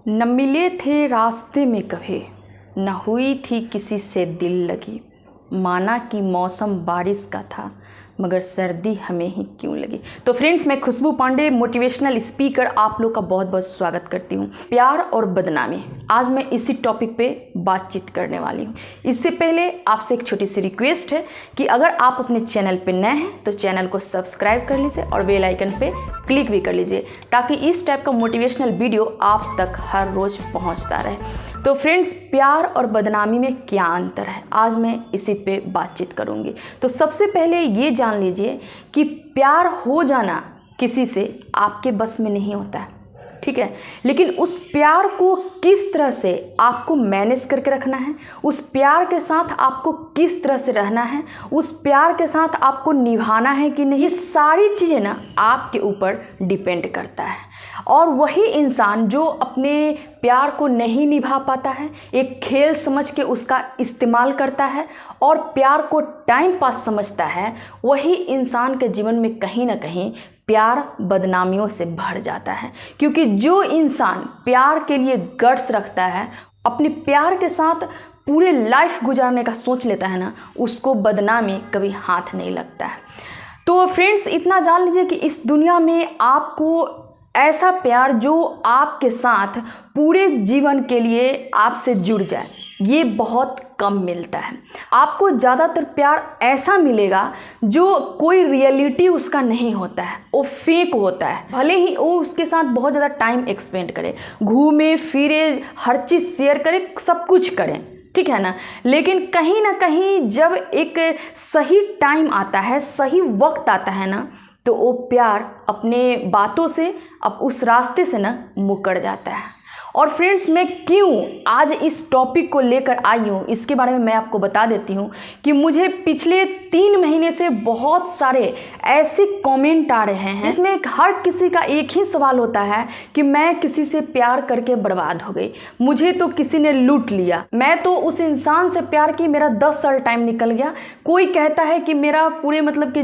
न मिले थे रास्ते में कभी, न हुई थी किसी से दिल लगी। माना कि मौसम बारिश का था, मगर सर्दी हमें ही क्यों लगी। तो फ्रेंड्स, मैं खुशबू पांडे मोटिवेशनल स्पीकर आप लोग का बहुत बहुत स्वागत करती हूँ। प्यार और बदनामी, आज मैं इसी टॉपिक पे बातचीत करने वाली हूँ। इससे पहले आपसे एक छोटी सी रिक्वेस्ट है कि अगर आप अपने चैनल पे नए हैं तो चैनल को सब्सक्राइब कर लीजिए और बेल आइकन पे क्लिक भी कर लीजिए, ताकि इस टाइप का मोटिवेशनल वीडियो आप तक हर रोज़ पहुँचता रहे। तो फ्रेंड्स, प्यार और बदनामी में क्या अंतर है, आज मैं इसी पे बातचीत करूँगी। तो सबसे पहले ये जान लीजिए कि प्यार हो जाना किसी से आपके बस में नहीं होता है, ठीक है। लेकिन उस प्यार को किस तरह से आपको मैनेज करके रखना है, उस प्यार के साथ आपको किस तरह से रहना है, उस प्यार के साथ आपको निभाना है कि नहीं, ये सारी चीज़ें ना आपके ऊपर डिपेंड करता है। और वही इंसान जो अपने प्यार को नहीं निभा पाता है, एक खेल समझ के उसका इस्तेमाल करता है और प्यार को टाइम पास समझता है, वही इंसान के जीवन में कहीं ना कहीं प्यार बदनामियों से भर जाता है। क्योंकि जो इंसान प्यार के लिए गट्स रखता है, अपने प्यार के साथ पूरे लाइफ गुजारने का सोच लेता है ना, उसको बदनामी कभी हाथ नहीं लगता है। तो फ्रेंड्स, इतना जान लीजिए कि इस दुनिया में आपको ऐसा प्यार जो आपके साथ पूरे जीवन के लिए आपसे जुड़ जाए, ये बहुत कम मिलता है। आपको ज़्यादातर प्यार ऐसा मिलेगा जो कोई रियलिटी उसका नहीं होता है, वो फेक होता है। भले ही वो उसके साथ बहुत ज़्यादा टाइम एक्सपेंड करे, घूमे फिरे, हर चीज़ शेयर करे, सब कुछ करें, ठीक है ना, लेकिन कहीं ना कहीं जब एक सही टाइम आता है, सही वक्त आता है ना, तो वो प्यार अपने बातों से, अब उस रास्ते से ना मुकर जाता है। और फ्रेंड्स, मैं क्यों आज इस टॉपिक को लेकर आई हूँ, इसके बारे में मैं आपको बता देती हूँ कि मुझे पिछले 3 महीने से बहुत सारे ऐसे कमेंट आ रहे हैं जिसमें हर किसी का एक ही सवाल होता है कि मैं किसी से प्यार करके बर्बाद हो गई, मुझे तो किसी ने लूट लिया, मैं तो उस इंसान से प्यार की, मेरा 10 साल टाइम निकल गया। कोई कहता है कि मेरा पूरे मतलब कि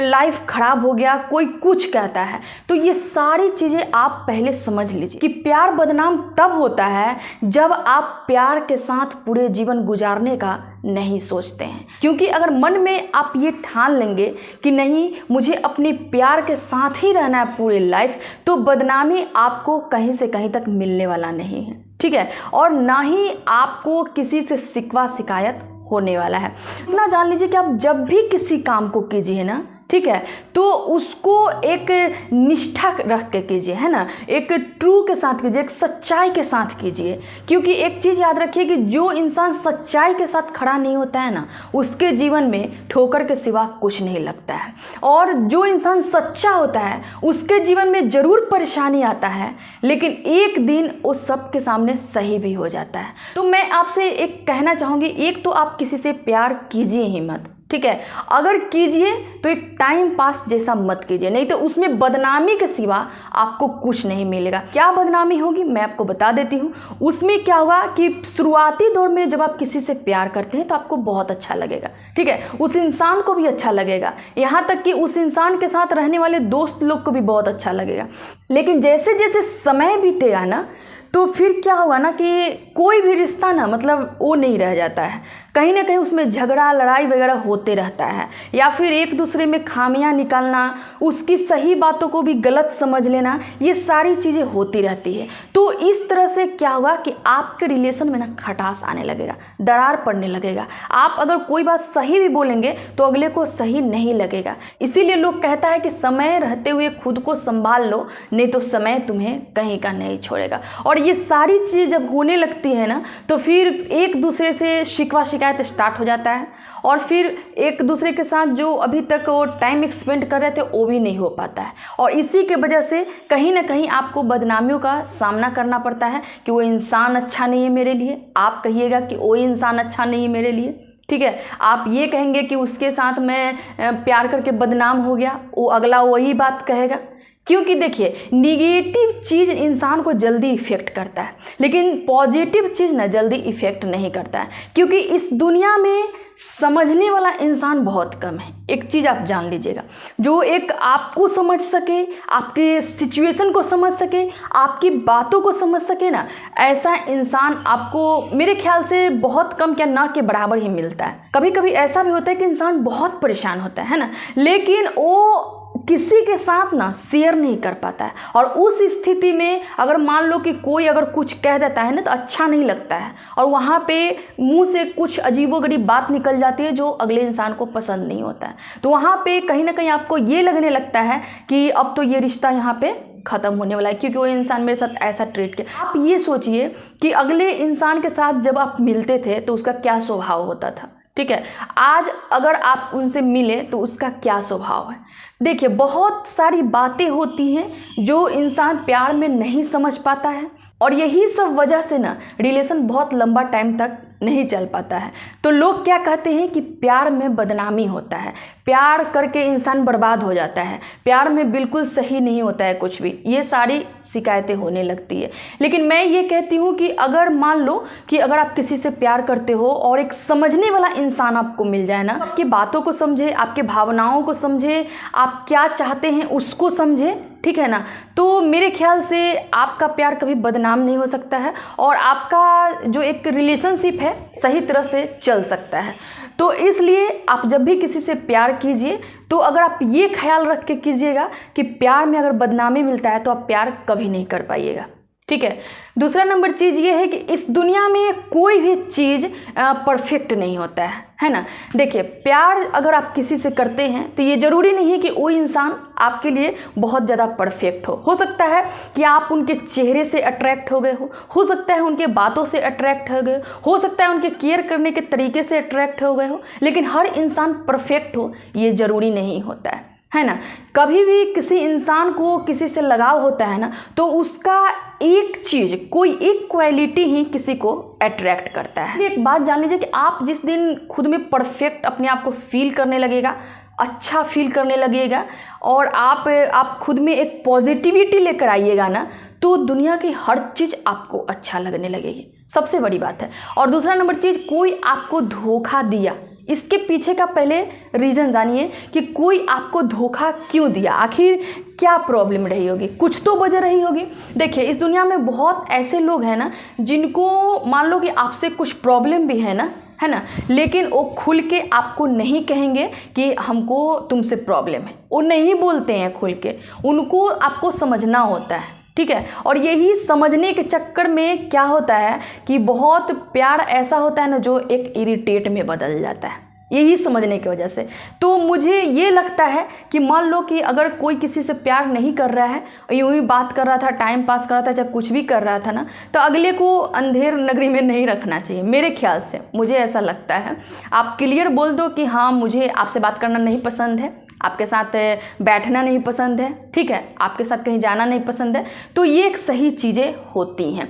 लाइफ खराब हो गया, कोई कुछ कहता है। तो ये सारी चीज़ें आप पहले समझ लीजिए कि प्यार बदनाम तब होता है जब आप प्यार के साथ पूरे जीवन गुजारने का नहीं सोचते हैं। क्योंकि अगर मन में आप ये ठान लेंगे कि नहीं, मुझे अपने प्यार के साथ ही रहना है पूरी लाइफ, तो बदनामी आपको कहीं से कहीं तक मिलने वाला नहीं है, ठीक है। और ना ही आपको किसी से शिकवा शिकायत होने वाला है। इतना जान लीजिए कि आप जब भी किसी काम को कीजिए ना, ठीक है, तो उसको एक निष्ठा रख के कीजिए, है ना, एक ट्रू के साथ कीजिए, एक सच्चाई के साथ कीजिए। क्योंकि एक चीज़ याद रखिए कि जो इंसान सच्चाई के साथ खड़ा नहीं होता है ना, उसके जीवन में ठोकर के सिवा कुछ नहीं लगता है। और जो इंसान सच्चा होता है उसके जीवन में ज़रूर परेशानी आता है, लेकिन एक दिन वो सबके सामने सही भी हो जाता है। तो मैं आपसे एक कहना चाहूँगी, एक तो आप किसी से प्यार कीजिए ही मत, ठीक है। अगर कीजिए तो एक टाइम पास जैसा मत कीजिए, नहीं तो उसमें बदनामी के सिवा आपको कुछ नहीं मिलेगा। क्या बदनामी होगी मैं आपको बता देती हूँ। उसमें क्या होगा कि शुरुआती दौर में जब आप किसी से प्यार करते हैं तो आपको बहुत अच्छा लगेगा, ठीक है, उस इंसान को भी अच्छा लगेगा, यहाँ तक कि उस इंसान के साथ रहने वाले दोस्त लोग को भी बहुत अच्छा लगेगा। लेकिन जैसे जैसे समय बीतेगा ना, तो फिर क्या होगा ना कि कोई भी रिश्ता ना मतलब वो नहीं रह जाता है, कहीं ना कहीं उसमें झगड़ा लड़ाई वगैरह होते रहता है, या फिर एक दूसरे में खामियां निकालना, उसकी सही बातों को भी गलत समझ लेना, ये सारी चीज़ें होती रहती है। तो इस तरह से क्या होगा कि आपके रिलेशन में ना खटास आने लगेगा, दरार पड़ने लगेगा। आप अगर कोई बात सही भी बोलेंगे तो अगले को सही नहीं लगेगा। इसीलिए लोग कहता है कि समय रहते हुए खुद को संभाल लो, नहीं तो समय तुम्हें कहीं का नहीं छोड़ेगा। और ये सारी चीज़ जब होने लगती है ना, तो फिर एक दूसरे से शिकवा शिकायत स्टार्ट हो जाता है, और फिर एक दूसरे के साथ जो अभी तक वो टाइम एक्सपेंड कर रहे थे वो भी नहीं हो पाता है। और इसी के वजह से कहीं ना कहीं आपको बदनामियों का सामना करना पड़ता है कि वो इंसान अच्छा नहीं है मेरे लिए, आप कहिएगा कि वो इंसान अच्छा नहीं है मेरे लिए, ठीक है। आप ये कहेंगे कि उसके साथ मैं प्यार करके बदनाम हो गया, वो अगला वही बात कहेगा क्योंकि देखिए निगेटिव चीज़ इंसान को जल्दी इफ़ेक्ट करता है, लेकिन पॉजिटिव चीज़ ना जल्दी इफ़ेक्ट नहीं करता है, क्योंकि इस दुनिया में समझने वाला इंसान बहुत कम है। एक चीज़ आप जान लीजिएगा, जो एक आपको समझ सके, आपके सिचुएशन को समझ सके, आपकी बातों को समझ सके ना, ऐसा इंसान आपको मेरे ख्याल से बहुत कम क्या ना के बराबर ही मिलता है। कभी कभी ऐसा भी होता है कि इंसान बहुत परेशान होता है ना, लेकिन वो किसी के साथ ना शेयर नहीं कर पाता है। और उस स्थिति में अगर मान लो कि कोई अगर कुछ कह देता है ना तो अच्छा नहीं लगता है, और वहाँ पे मुंह से कुछ अजीबोगरीब बात निकल जाती है जो अगले इंसान को पसंद नहीं होता है। तो वहाँ पे कहीं ना कहीं आपको ये लगने लगता है कि अब तो ये रिश्ता यहाँ पे ख़त्म होने वाला है, क्योंकि वो इंसान मेरे साथ ऐसा ट्रीट किया। आप ये सोचिए कि अगले इंसान के साथ जब आप मिलते थे तो उसका क्या स्वभाव होता था, ठीक है। आज अगर आप उनसे मिले तो उसका क्या स्वभाव है। देखिए बहुत सारी बातें होती हैं जो इंसान प्यार में नहीं समझ पाता है, और यही सब वजह से ना रिलेशन बहुत लंबा टाइम तक नहीं चल पाता है। तो लोग क्या कहते हैं कि प्यार में बदनामी होता है, प्यार करके इंसान बर्बाद हो जाता है, प्यार में बिल्कुल सही नहीं होता है कुछ भी, ये सारी शिकायतें होने लगती है। लेकिन मैं ये कहती हूँ कि अगर मान लो कि अगर आप किसी से प्यार करते हो और एक समझने वाला इंसान आपको मिल जाए ना, आपकी बातों को समझे, आपके भावनाओं को समझे, आप क्या चाहते हैं उसको समझे, ठीक है ना, तो मेरे ख्याल से आपका प्यार कभी बदनाम नहीं हो सकता है, और आपका जो एक रिलेशनशिप है सही तरह से चल सकता है। तो इसलिए आप जब भी किसी से प्यार कीजिए तो अगर आप ये ख्याल रख के कीजिएगा कि प्यार में अगर बदनामी मिलता है तो आप प्यार कभी नहीं कर पाइएगा, ठीक है। दूसरा नंबर चीज़ ये है कि इस दुनिया में कोई भी चीज़ परफेक्ट नहीं होता है ना। देखिए प्यार अगर आप किसी से करते हैं तो ये ज़रूरी नहीं है कि वो इंसान आपके लिए बहुत ज़्यादा परफेक्ट हो सकता है कि आप उनके चेहरे से अट्रैक्ट हो गए हो सकता है उनके बातों से अट्रैक्ट हो गए हो सकता है उनके केयर करने के तरीके से अट्रैक्ट हो गए हो, लेकिन हर इंसान परफेक्ट हो ये ज़रूरी नहीं होता है ना। कभी भी किसी इंसान को किसी से लगाव होता है ना तो उसका एक चीज़, कोई एक क्वालिटी ही किसी को अट्रैक्ट करता है। एक बात जान लीजिए कि आप जिस दिन खुद में परफेक्ट अपने आप को फील करने लगेगा, अच्छा फील करने लगेगा, और आप खुद में एक पॉजिटिविटी लेकर आइएगा ना, तो दुनिया की हर चीज़ आपको अच्छा लगने लगेगी, सबसे बड़ी बात है। और दूसरा नंबर चीज़, कोई आपको धोखा दिया, इसके पीछे का पहले रीज़न जानिए कि कोई आपको धोखा क्यों दिया, आखिर क्या प्रॉब्लम रही होगी, कुछ तो वजह रही होगी। देखिए इस दुनिया में बहुत ऐसे लोग हैं ना जिनको मान लो कि आपसे कुछ प्रॉब्लम भी है ना, लेकिन वो खुल के आपको नहीं कहेंगे कि हमको तुमसे प्रॉब्लम है, वो नहीं बोलते हैं खुल के, उनको आपको समझना होता है, ठीक है। और यही समझने के चक्कर में क्या होता है कि बहुत प्यार ऐसा होता है ना जो एक इरिटेट में बदल जाता है, यही समझने की वजह से। तो मुझे ये लगता है कि मान लो कि अगर कोई किसी से प्यार नहीं कर रहा है, यूं ही बात कर रहा था, टाइम पास कर रहा था, चाहे कुछ भी कर रहा था ना, तो अगले को अंधेर नगरी में नहीं रखना चाहिए मेरे ख्याल से, मुझे ऐसा लगता है। आप क्लियर बोल दो कि हाँ मुझे आपसे बात करना नहीं पसंद है, आपके साथ बैठना नहीं पसंद है, ठीक है, आपके साथ कहीं जाना नहीं पसंद है, तो ये एक सही चीज़ें होती हैं।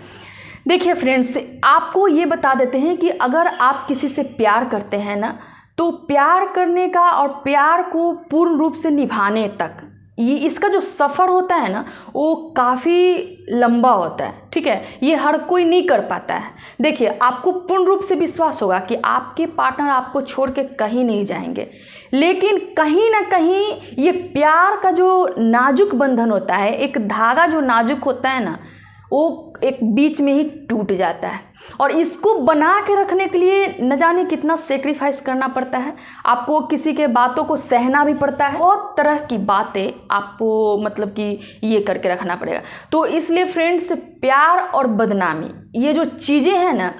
देखिए फ्रेंड्स, आपको ये बता देते हैं कि अगर आप किसी से प्यार करते हैं ना, तो प्यार करने का और प्यार को पूर्ण रूप से निभाने तक ये इसका जो सफ़र होता है ना वो काफ़ी लंबा होता है, ठीक है, ये हर कोई नहीं कर पाता है। देखिए आपको पूर्ण रूप से विश्वास होगा कि आपके पार्टनर आपको छोड़ के कहीं नहीं जाएंगे, लेकिन कहीं ना कहीं ये प्यार का जो नाजुक बंधन होता है, एक धागा जो नाजुक होता है ना, वो एक बीच में ही टूट जाता है, और इसको बना के रखने के लिए न जाने कितना सेक्रीफाइस करना पड़ता है, आपको किसी के बातों को सहना भी पड़ता है, बहुत तरह की बातें आपको मतलब कि ये करके रखना पड़ेगा। तो इसलिए फ्रेंड्स, प्यार और बदनामी ये जो चीज़ें हैं ना,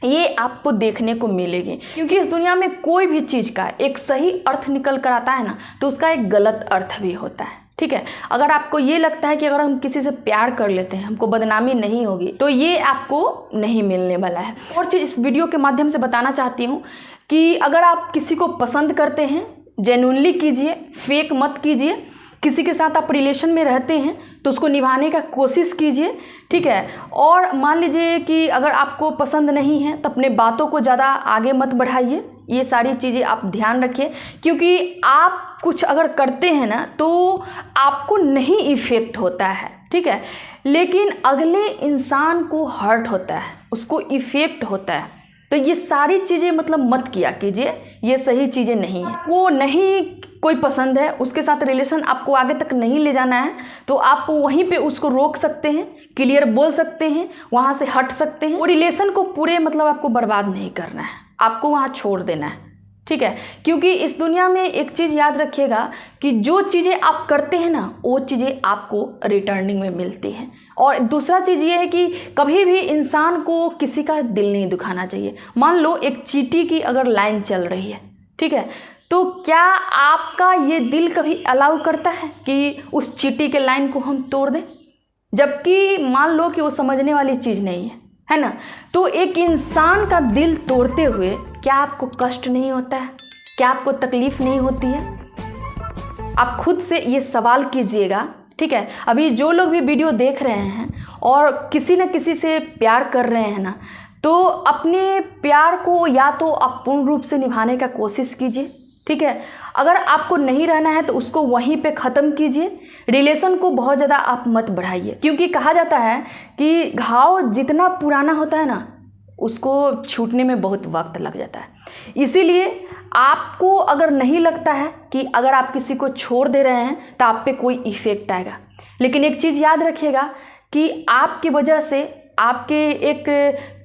ये आपको देखने को मिलेगी, क्योंकि इस दुनिया में कोई भी चीज़ का एक सही अर्थ निकल कर आता है ना, तो उसका एक गलत अर्थ भी होता है, ठीक है। अगर आपको ये लगता है कि अगर हम किसी से प्यार कर लेते हैं हमको बदनामी नहीं होगी, तो ये आपको नहीं मिलने वाला है। और चीज़ इस वीडियो के माध्यम से बताना चाहती हूँ कि अगर आप किसी को पसंद करते हैं, जेन्युइनली कीजिए, फेक मत कीजिए। किसी के साथ आप रिलेशन में रहते हैं तो उसको निभाने का कोशिश कीजिए, ठीक है। और मान लीजिए कि अगर आपको पसंद नहीं है तो अपने बातों को ज़्यादा आगे मत बढ़ाइए, ये सारी चीज़ें आप ध्यान रखिए, क्योंकि आप कुछ अगर करते हैं ना तो आपको नहीं इफ़ेक्ट होता है, ठीक है, लेकिन अगले इंसान को हर्ट होता है, उसको इफ़ेक्ट होता है। तो ये सारी चीज़ें मतलब मत किया कीजिए, ये सही चीज़ें नहीं है। वो नहीं कोई पसंद है, उसके साथ रिलेशन आपको आगे तक नहीं ले जाना है, तो आप वहीं पे उसको रोक सकते हैं, क्लियर बोल सकते हैं, वहाँ से हट सकते हैं। वो रिलेशन को पूरे मतलब आपको बर्बाद नहीं करना है, आपको वहाँ छोड़ देना है, ठीक है। क्योंकि इस दुनिया में एक चीज़ याद रखिएगा कि जो चीज़ें आप करते हैं ना वो चीज़ें आपको रिटर्निंग में मिलती हैं। और दूसरा चीज़ ये है कि कभी भी इंसान को किसी का दिल नहीं दुखाना चाहिए। मान लो एक चींटी की अगर लाइन चल रही है, ठीक है, तो क्या आपका ये दिल कभी अलाउ करता है कि उस चींटी के लाइन को हम तोड़ दें? जबकि मान लो कि वो समझने वाली चीज़ नहीं है ना। तो एक इंसान का दिल तोड़ते हुए क्या आपको कष्ट नहीं होता है? क्या आपको तकलीफ़ नहीं होती है? आप खुद से ये सवाल कीजिएगा, ठीक है। अभी जो लोग भी वीडियो देख रहे हैं और किसी न किसी से प्यार कर रहे हैं ना, तो अपने प्यार को या तो आप पूर्ण रूप से निभाने का कोशिश कीजिए, ठीक है। अगर आपको नहीं रहना है तो उसको वहीं पे ख़त्म कीजिए। रिलेशन को बहुत ज़्यादा आप मत बढ़ाइए, क्योंकि कहा जाता है कि घाव जितना पुराना होता है ना उसको छूटने में बहुत वक्त लग जाता है। इसीलिए आपको अगर नहीं लगता है कि अगर आप किसी को छोड़ दे रहे हैं तो आप पे कोई इफ़ेक्ट आएगा, लेकिन एक चीज़ याद रखिएगा कि आपकी वजह से, आपके एक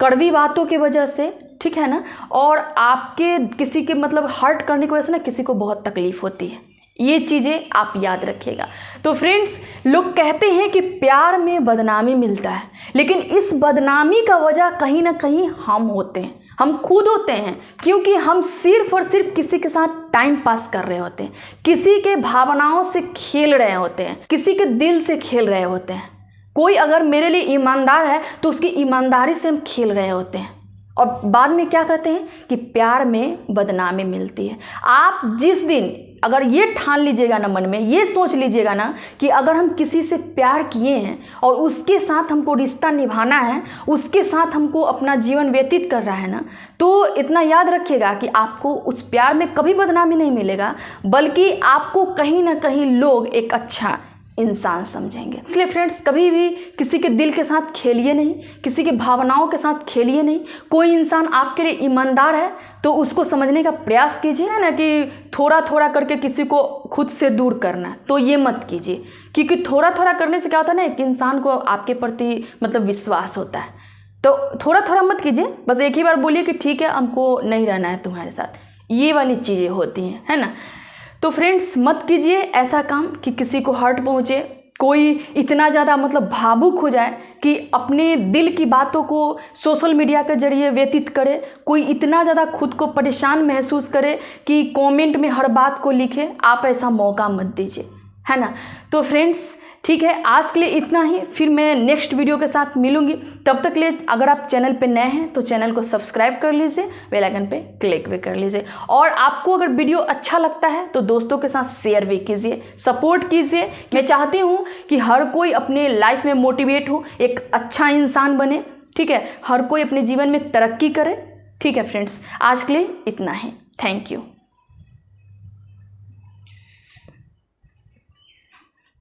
कड़वी बातों की वजह से, ठीक है ना, और आपके किसी के मतलब हर्ट करने की वजह से ना किसी को बहुत तकलीफ़ होती है। ये चीज़ें आप याद रखिएगा। तो फ्रेंड्स, लोग कहते हैं कि प्यार में बदनामी मिलता है, लेकिन इस बदनामी का वजह कहीं ना कहीं हम होते हैं, हम खुद होते हैं, क्योंकि हम सिर्फ और सिर्फ किसी के साथ टाइम पास कर रहे होते हैं, किसी के भावनाओं से खेल रहे होते हैं, किसी के दिल से खेल रहे होते हैं। कोई अगर मेरे लिए ईमानदार है तो उसकी ईमानदारी से हम खेल रहे होते हैं, और बाद में क्या कहते हैं कि प्यार में बदनामी मिलती है। आप जिस दिन अगर ये ठान लीजिएगा ना, मन में ये सोच लीजिएगा ना कि अगर हम किसी से प्यार किए हैं और उसके साथ हमको रिश्ता निभाना है, उसके साथ हमको अपना जीवन व्यतीत कर रहा है ना, तो इतना याद रखिएगा कि आपको उस प्यार में कभी बदनामी नहीं मिलेगा, बल्कि आपको कहीं ना कहीं लोग एक अच्छा इंसान समझेंगे। इसलिए फ्रेंड्स, कभी भी किसी के दिल के साथ खेलिए नहीं, किसी की भावनाओं के साथ खेलिए नहीं। कोई इंसान आपके लिए ईमानदार है तो उसको समझने का प्रयास कीजिए, ना कि थोड़ा थोड़ा करके किसी को खुद से दूर करना, तो ये मत कीजिए। क्योंकि थोड़ा थोड़ा करने से क्या होता है ना, एक इंसान को आपके प्रति मतलब विश्वास होता है। तो थोड़ा थोड़ा मत कीजिए, बस एक ही बार बोलिए कि ठीक है हमको नहीं रहना है तुम्हारे साथ, ये वाली चीज़ें होती हैं, है ना। तो फ्रेंड्स, मत कीजिए ऐसा काम कि किसी को हर्ट पहुँचे, कोई इतना ज़्यादा मतलब भावुक हो जाए कि अपने दिल की बातों को सोशल मीडिया के जरिए व्यतीत करे, कोई इतना ज़्यादा खुद को परेशान महसूस करे कि कमेंट में हर बात को लिखे। आप ऐसा मौका मत दीजिए, है ना। तो फ्रेंड्स, ठीक है, आज के लिए इतना ही। फिर मैं नेक्स्ट वीडियो के साथ मिलूंगी। तब तक के लिए अगर आप चैनल पे नए हैं तो चैनल को सब्सक्राइब कर लीजिए, बेल आइकन पे क्लिक भी कर लीजिए, और आपको अगर वीडियो अच्छा लगता है तो दोस्तों के साथ शेयर भी कीजिए, सपोर्ट कीजिए। मैं चाहती हूँ कि हर कोई अपने लाइफ में मोटिवेट हो, एक अच्छा इंसान बने, ठीक है, हर कोई अपने जीवन में तरक्की करे। ठीक है फ्रेंड्स, आज के लिए इतना ही। Thank you.